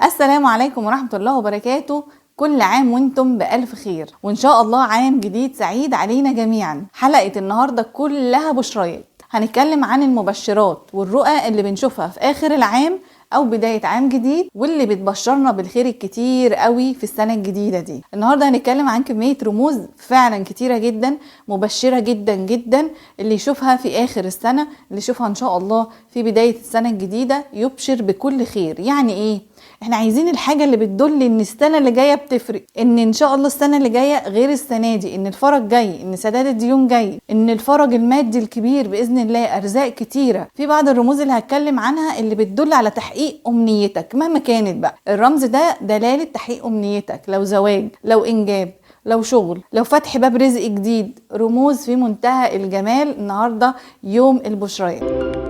السلام عليكم ورحمة الله وبركاته. كل عام وانتم بألف خير، وإن شاء الله عام جديد سعيد علينا جميعا. حلقة النهاردة كلها بشريات، هنتكلم عن المبشرات والرؤى اللي بنشوفها في آخر العام أو بداية عام جديد، واللي بتبشرنا بالخير الكتير قوي في السنة الجديدة دي. النهاردة هنتكلم عن كمية رموز فعلا كتيرة جدا، مبشرة جدا جدا. اللي يشوفها في آخر السنة، اللي يشوفها إن شاء الله في بداية السنة الجديدة يبشر بكل خير. يعني إيه؟ احنا عايزين الحاجة اللي بتدل ان السنة اللي جاية بتفرق، ان شاء الله السنة اللي جاية غير السنة دي، ان الفرج جاي، ان سداد الديون جاي، ان الفرج المادي الكبير بإذن الله، ارزاق كتيرة. في بعض الرموز اللي هتكلم عنها اللي بتدل على تحقيق امنيتك مهما كانت بقى. الرمز ده دلالة تحقيق امنيتك، لو زواج، لو انجاب، لو شغل، لو فتح باب رزق جديد. رموز في منتهى الجمال النهاردة يوم البشريات.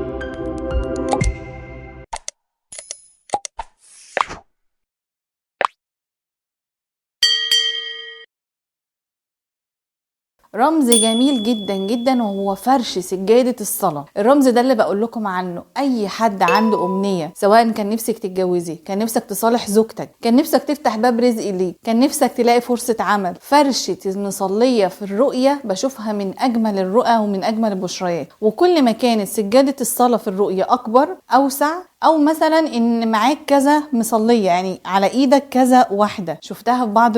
رمز جميل جدا جدا وهو فرش سجادة الصلاة. الرمز ده اللي بقول لكم عنه اي حد عنده امنية، سواء كان نفسك تتجوزي، كان نفسك تصالح زوجتك، كان نفسك تفتح باب رزق ليك، كان نفسك تلاقي فرصة عمل. فرشة المصلية في الرؤية بشوفها من اجمل الرؤى ومن اجمل البشريات. وكل ما كانت سجادة الصلاة في الرؤية اكبر اوسع، او مثلا ان معاك كذا مصلية، يعني على ايدك كذا واحدة، شفتها في بعض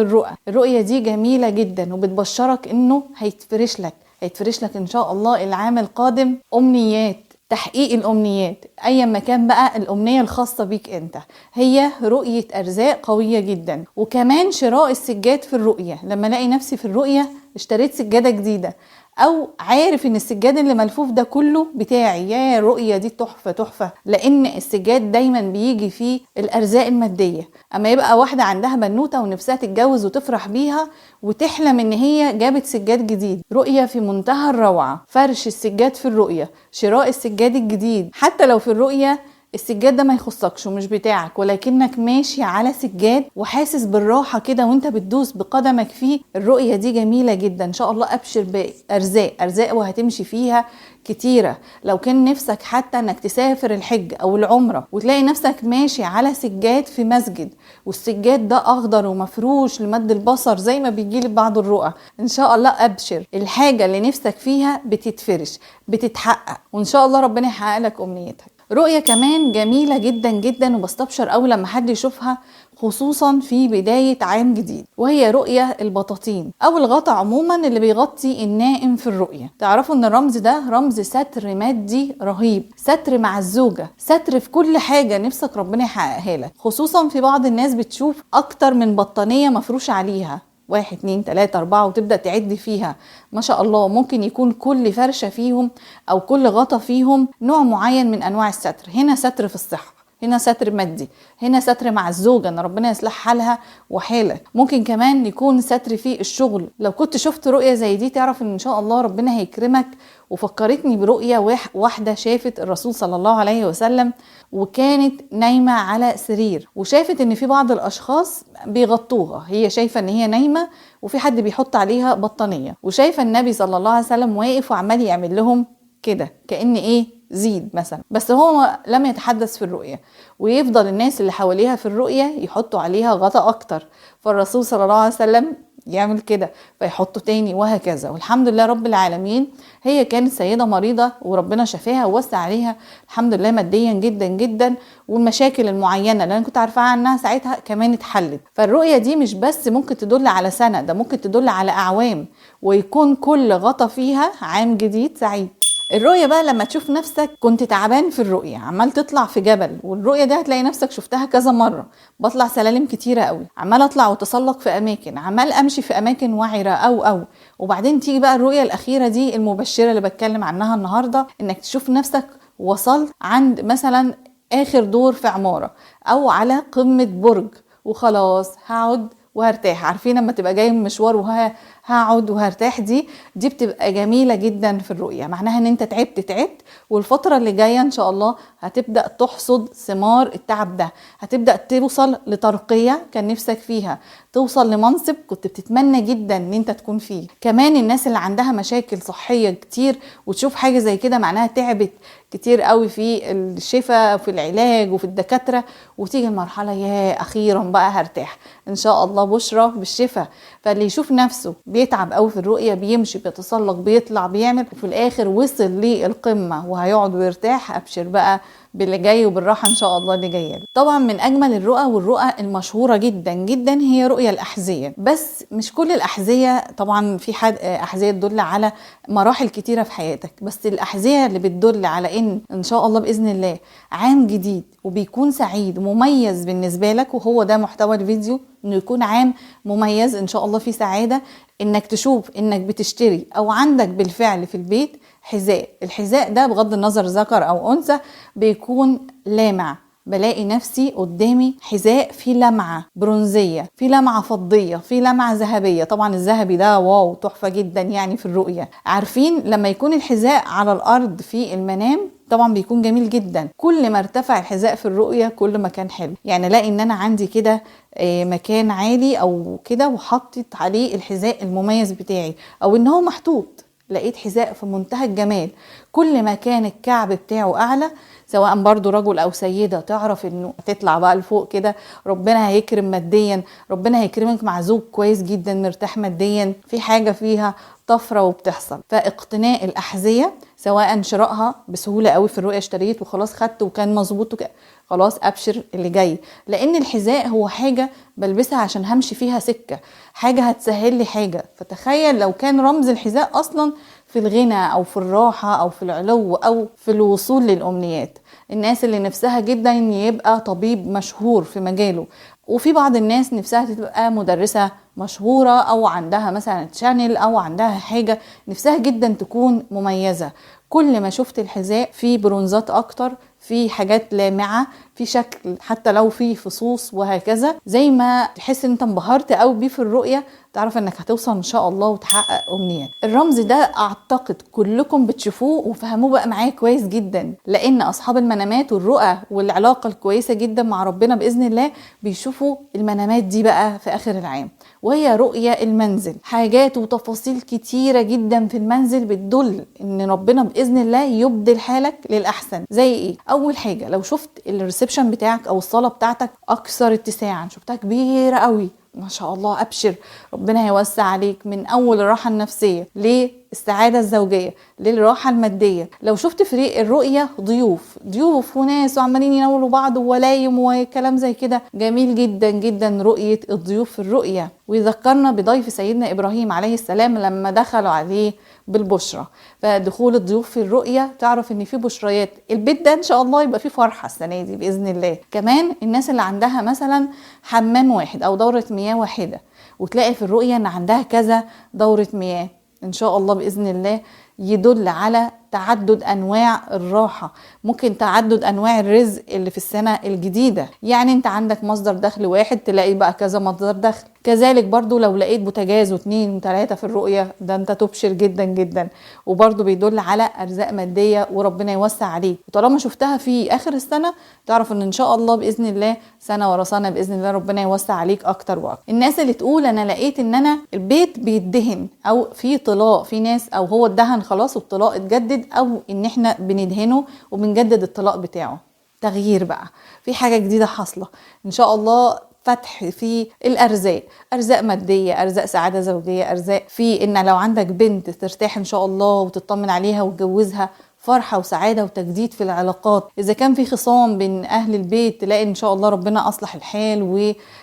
الرؤية دي جميلة جدا وبتبشرك انه هيتفرش لك ان شاء الله العام القادم امنيات، تحقيق الامنيات ايا ما كان بقى الامنية الخاصة بيك انت. هي رؤية ارزاق قوية جدا. وكمان شراء السجاد في الرؤية، لما الاقي نفسي في الرؤية اشتريت سجادة جديدة، او عارف ان السجاد اللي ملفوف ده كله بتاعي، يا الرؤية دي تحفة تحفة. لان السجاد دايما بيجي فيه الارزاق المادية. اما يبقى واحدة عندها بنوتة ونفسها تتجوز وتفرح بيها وتحلم ان هي جابت سجاد جديد، رؤية في منتهى الروعة. فرش السجاد في الرؤية، شراء السجاد الجديد، حتى لو في الرؤية السجاد ده ما يخصكش ومش بتاعك، ولكنك ماشي على سجاد وحاسس بالراحة كده وانت بتدوس بقدمك فيه. الرؤية دي جميلة جدا. ان شاء الله ابشر بارزاق وهتمشي فيها كتيرة. لو كان نفسك حتى انك تسافر الحج او العمرة وتلاقي نفسك ماشي على سجاد في مسجد، والسجاد ده اخضر ومفروش لمد البصر زي ما بيجيلي بعض الرؤى، ان شاء الله ابشر الحاجة اللي نفسك فيها بتتفرش، بتتحقق، وان شاء الله ربنا يحقق لك امنيتك. رؤية كمان جميلة جدا جدا وبستبشر أول لما حد يشوفها، خصوصا في بداية عام جديد، وهي رؤية البطاطين أو الغطا عموما اللي بيغطي النائم في الرؤية. تعرفوا ان الرمز ده رمز ستر مادي رهيب، ستر مع الزوجة، ستر في كل حاجة نفسك ربنا يحققها لك. خصوصا في بعض الناس بتشوف أكتر من بطانية مفروش عليها، 1 2 3 4 وتبدأ تعد فيها، ما شاء الله. ممكن يكون كل فرشة فيهم أو كل غطا فيهم نوع معين من أنواع الستر. هنا ستر في الصحة، هنا ستر مادي، هنا ستر مع الزوجة ان ربنا يصلح حالها وحالك. ممكن كمان يكون ستر في الشغل. لو كنت شفت رؤية زي دي تعرف ان شاء الله ربنا هيكرمك. وفكرتني برؤية واحدة شافت الرسول صلى الله عليه وسلم وكانت نايمة على سرير، وشافت ان في بعض الاشخاص بيغطوها، هي شايفة ان هي نايمة وفي حد بيحط عليها بطانية، وشايفة النبي صلى الله عليه وسلم واقف وعمال يعمل لهم كده كأن ايه زيد مثلا، بس هو لم يتحدث في الرؤية. ويفضل الناس اللي حواليها في الرؤية يحطوا عليها غطاء اكتر، فالرسول صلى الله عليه وسلم يعمل كده فيحطوا تاني، وهكذا. والحمد لله رب العالمين، هي كانت سيدة مريضة وربنا شفاها ووسع عليها الحمد لله ماديا جدا جدا، والمشاكل المعينة اللي انا كنت عارفاها عنها ساعتها كمان اتحلت. فالرؤية دي مش بس ممكن تدل على سنة، ده ممكن تدل على اعوام، ويكون كل غطا فيها عام جديد سعيد. الرؤية بقى لما تشوف نفسك كنت تعبان في الرؤية، عمال تطلع في جبل، والرؤية دي هتلاقي نفسك شفتها كذا مرة، بطلع سلالم كتيرة قوي، عمال اطلع وتسلق في اماكن، عمال امشي في اماكن وعرة او وبعدين تيجي بقى الرؤية الاخيرة دي المبشرة اللي بتكلم عنها النهاردة، انك تشوف نفسك وصلت عند مثلا اخر دور في عمارة او على قمة برج، وخلاص هقعد وهرتاح. عارفين لما تبقى جاي من مشوار وهقعد وهرتاح، دي بتبقى جميلة جدا في الرؤية. معناها ان انت تعبت والفترة اللي جاية ان شاء الله هتبدأ تحصد ثمار التعب ده، هتبدأ توصل لترقية كان نفسك فيها، توصل لمنصب كنت بتتمنى جدا ان انت تكون فيه. كمان الناس اللي عندها مشاكل صحية كتير وتشوف حاجة زي كده معناها تعبت كتير قوي في الشفاء وفي العلاج وفي الدكاترة، وتيجي المرحلة يا اخيرا بقى هرتاح ان شاء الله بشرى بالشفاء. فاللي يشوف نفسه بيتعب قوي في الرؤية، بيمشي بيتسلق بيطلع بيعمل، وفي الاخر وصل للقمة وهيقعد ويرتاح، ابشر بقى باللي جاي وبالراحه ان شاء الله اللي جايه له. طبعا من اجمل الرؤى والرؤى المشهوره جدا جدا هي رؤيا الاحذيه، بس مش كل الاحذيه طبعا، في احذيه تدل على مراحل كتيره في حياتك، بس الاحذيه اللي بتدل على ان شاء الله باذن الله عام جديد وبيكون سعيد ومميز بالنسبه لك، وهو ده محتوى الفيديو، انه يكون عام مميز ان شاء الله فيه سعاده. انك تشوف انك بتشتري او عندك بالفعل في البيت حذاء، الحذاء ده بغض النظر ذكر او انثى بيكون لامع، بلاقي نفسي قدامي حذاء فيه لمعة برونزية، فيه لمعة فضية، فيه لمعة ذهبية. طبعا الذهبي ده واو تحفة جدا يعني في الرؤية. عارفين لما يكون الحذاء على الارض في المنام طبعا بيكون جميل جدا، كل ما ارتفع الحذاء في الرؤية كل ما كان حلو. يعني الاقي ان انا عندي كده مكان عالي او كده وحطت عليه الحذاء المميز بتاعي، او ان هو محطوط لقيت حذاء في منتهى الجمال، كل ما كان الكعب بتاعه اعلى، سواء برضو رجل او سيدة، تعرف انه تطلع بقى لفوق كده، ربنا هيكرم ماديا، ربنا هيكرمك مع زوج كويس جدا مرتاح ماديا، في حاجة فيها طفرة وبتحصل. فاقتناء الأحذية سواء شرائها بسهولة قوي في الرؤية، اشتريت وخلاص خدت وكان مظبوط خلاص ابشر اللي جاي، لان الحذاء هو حاجة بلبسها عشان همشي فيها سكة، حاجة هتسهل لي حاجة. فتخيل لو كان رمز الحذاء اصلا في الغنى او في الراحة او في العلو او في الوصول للأمنيات. الناس اللي نفسها جدا يبقى طبيب مشهور في مجاله، وفي بعض الناس نفسها تبقى مدرسة مشهورة او عندها مثلا تشانل او عندها حاجة نفسها جدا تكون مميزة. كل ما شفت الحذاء في برونزات اكتر، في حاجات لامعة، في شكل حتى لو في فصوص وهكذا، زي ما تحس انت انبهرت قوي بيه في الرؤية، تعرف انك هتوصل ان شاء الله وتحقق امنيات. الرمز ده اعتقد كلكم بتشوفوه وفهموه بقى معايا كويس جدا، لان اصحاب المنامات والرؤى والعلاقة الكويسة جدا مع ربنا باذن الله بيشوفوا المنامات دي بقى في اخر العام، وهي رؤية المنزل. حاجات وتفاصيل كتيرة جدا في المنزل بتدل ان ربنا باذن الله يبدل حالك للاحسن. زي ايه؟ اول حاجة لو شفت الريسبشن بتاعك او الصالة بتاعتك اكثر اتساعا، شفتها كبيرة قوي، ما شاء الله ابشر ربنا هيوسع عليك، من اول الراحة النفسية للسعادة الزوجية للراحة المادية. لو شفت في الرؤية ضيوف وناس وعمالين يناولوا بعض وولايم وكلام زي كده، جميل جدا جدا رؤية الضيوف في الرؤية. ويذكرنا بضيف سيدنا إبراهيم عليه السلام لما دخلوا عليه بالبشرة، فدخول الضيوف في الرؤية تعرف ان في بشريات، البيت ده ان شاء الله يبقى فيه فرحة السنة دي بإذن الله. كمان الناس اللي عندها مثلا حمام واحد او دورة مياه واحدة، وتلاقي في الرؤية ان عندها كذا دورة مياه، ان شاء الله بإذن الله يدل على تعدد انواع الراحة، ممكن تعدد انواع الرزق اللي في السنة الجديدة. يعني انت عندك مصدر دخل واحد تلاقي بقى كذا مصدر دخل. كذلك برضو لو لقيت بوتاجاز واثنين وثلاثة في الرؤية، ده انت تبشر جدا جدا، وبرضو بيدل على ارزاق مادية وربنا يوسع عليك. وطالما شفتها في اخر السنة تعرف ان شاء الله باذن الله سنة ورا سنة باذن الله ربنا يوسع عليك اكتر واكتر. الناس اللي تقول انا لقيت ان انا البيت بيدهن او في طلاق، في ناس او هو اتدهن خلاص والطلاق اتجدد، او ان احنا بندهنه وبنجدد الطلاق بتاعه، تغيير بقى، في حاجة جديدة حاصلة ان شاء الله، فتح في الارزاق، ارزاق ماديه، ارزاق سعاده زوجيه، ارزاق في ان لو عندك بنت ترتاح ان شاء الله وتطمن عليها وتجوزها، فرحه وسعاده وتجديد في العلاقات. اذا كان في خصام بين اهل البيت تلاقي ان شاء الله ربنا اصلح الحال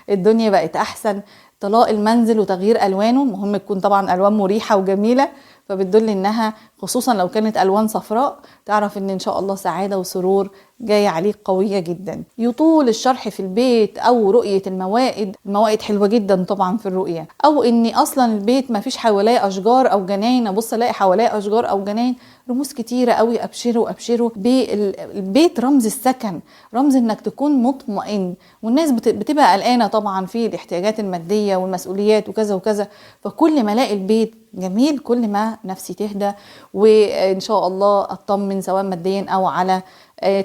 والدنيا بقت احسن. طلاق المنزل وتغيير الوانه، مهم تكون طبعا الوان مريحه وجميله، فبتدل انها خصوصا لو كانت الوان صفراء تعرف ان شاء الله سعاده وسرور جايه عليك قويه جدا. يطول الشرح في البيت او رؤيه الموائد، الموائد حلوه جدا طبعا في الرؤيه، او ان اصلا البيت ما فيش حواليه اشجار او جناين، ابص الاقي حواليه اشجار او جناين، رموز كتيره قوي. ابشروا ابشروا بالبيت، رمز السكن، رمز انك تكون مطمئن. والناس بتبقى قلقانه طبعا في الاحتياجات الماديه والمسؤوليات وكذا وكذا، فكل ما الاقي البيت جميل كل ما نفسي تهدى وان شاء الله اطمن، سواء ماديا او على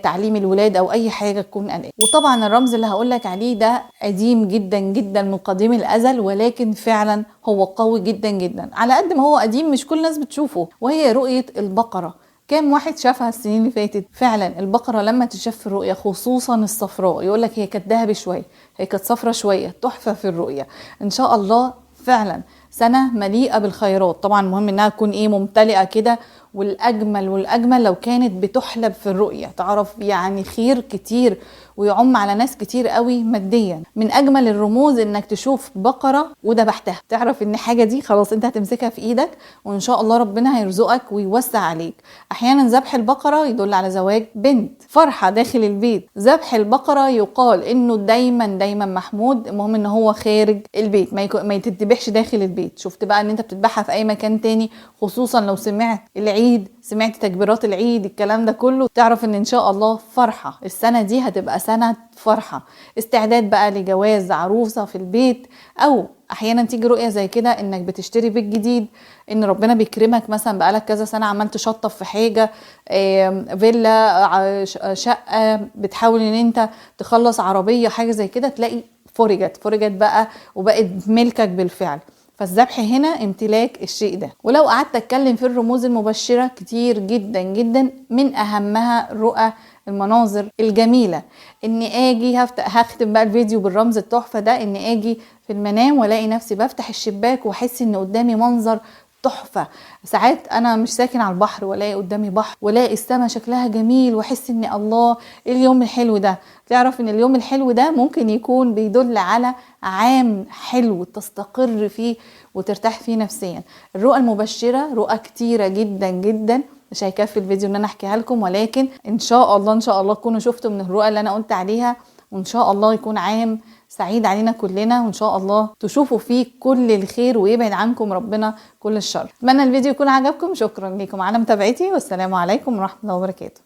تعليم الولاد او اي حاجه تكون قلقان. وطبعا الرمز اللي هقولك عليه ده قديم جدا جدا من قديم الازل، ولكن فعلا هو قوي جدا جدا. على قد ما هو قديم مش كل الناس بتشوفه، وهي رؤيه البقره. كام واحد شافها السنين اللي فاتت؟ فعلا البقرة لما تشاف في الرؤية خصوصا الصفراء يقولك هي كانت ذهبي شوية، هي كانت صفرة شوية، تحفة في الرؤية. ان شاء الله فعلا سنة مليئة بالخيرات. طبعا مهم انها تكون ممتلئة كده، والاجمل والاجمل لو كانت بتحلب في الرؤية، تعرف يعني خير كتير ويعم على ناس كتير قوي ماديا. من اجمل الرموز انك تشوف بقرة وذبحتها، تعرف ان حاجة دي خلاص انت هتمسكها في ايدك وان شاء الله ربنا هيرزقك ويوسع عليك. احيانا ذبح البقرة يدل على زواج بنت، فرحة داخل البيت. ذبح البقرة يقال انه دايما دايما محمود، المهم ان هو خارج البيت، ما يتذبحش داخل البيت. شفت بقى ان انت بتذبحها في اي مكان تاني، خصوصا لو سمعت العيد، سمعت تكبيرات العيد، الكلام ده كله، تعرف ان شاء الله فرحة. السنة دي هتبقى سنة فرحة، استعداد بقى لجواز عروسة في البيت، او احيانا تيجي رؤية زي كده انك بتشتري بيت جديد، ان ربنا بيكرمك مثلا بقالك كذا سنة عمال تشطف في حاجة، فيلا، شقة، بتحاول ان انت تخلص عربية، حاجة زي كده، تلاقي فرجت بقى وبقت ملكك بالفعل. فالذبح هنا امتلاك الشيء ده. ولو قعدت اتكلم في الرموز المبشرة كتير جدا جدا، من اهمها رؤى المناظر الجميلة. اني اجي هختم بقى الفيديو بالرمز التحفة ده، اني اجي في المنام والاقي نفسي بفتح الشباك واحس ان قدامي منظر تحفة. ساعات انا مش ساكن على البحر والاقي قدامي بحر، والاقي السماء شكلها جميل، واحس ان الله اليوم الحلو ده. تعرف ان اليوم الحلو ده ممكن يكون بيدل على عام حلو تستقر فيه وترتاح فيه نفسيا. الرؤى المبشرة رؤى كتيرة جدا جدا، مش هيكفي الفيديو ان انا احكيها لكم، ولكن ان شاء الله تكونوا شفتوا من الرؤى اللي انا قلت عليها، وان شاء الله يكون عام سعيد علينا كلنا، وان شاء الله تشوفوا فيه كل الخير ويبعد عنكم ربنا كل الشر. اتمنى الفيديو يكون عجبكم، شكرا لكم على متابعتي، والسلام عليكم ورحمة الله وبركاته.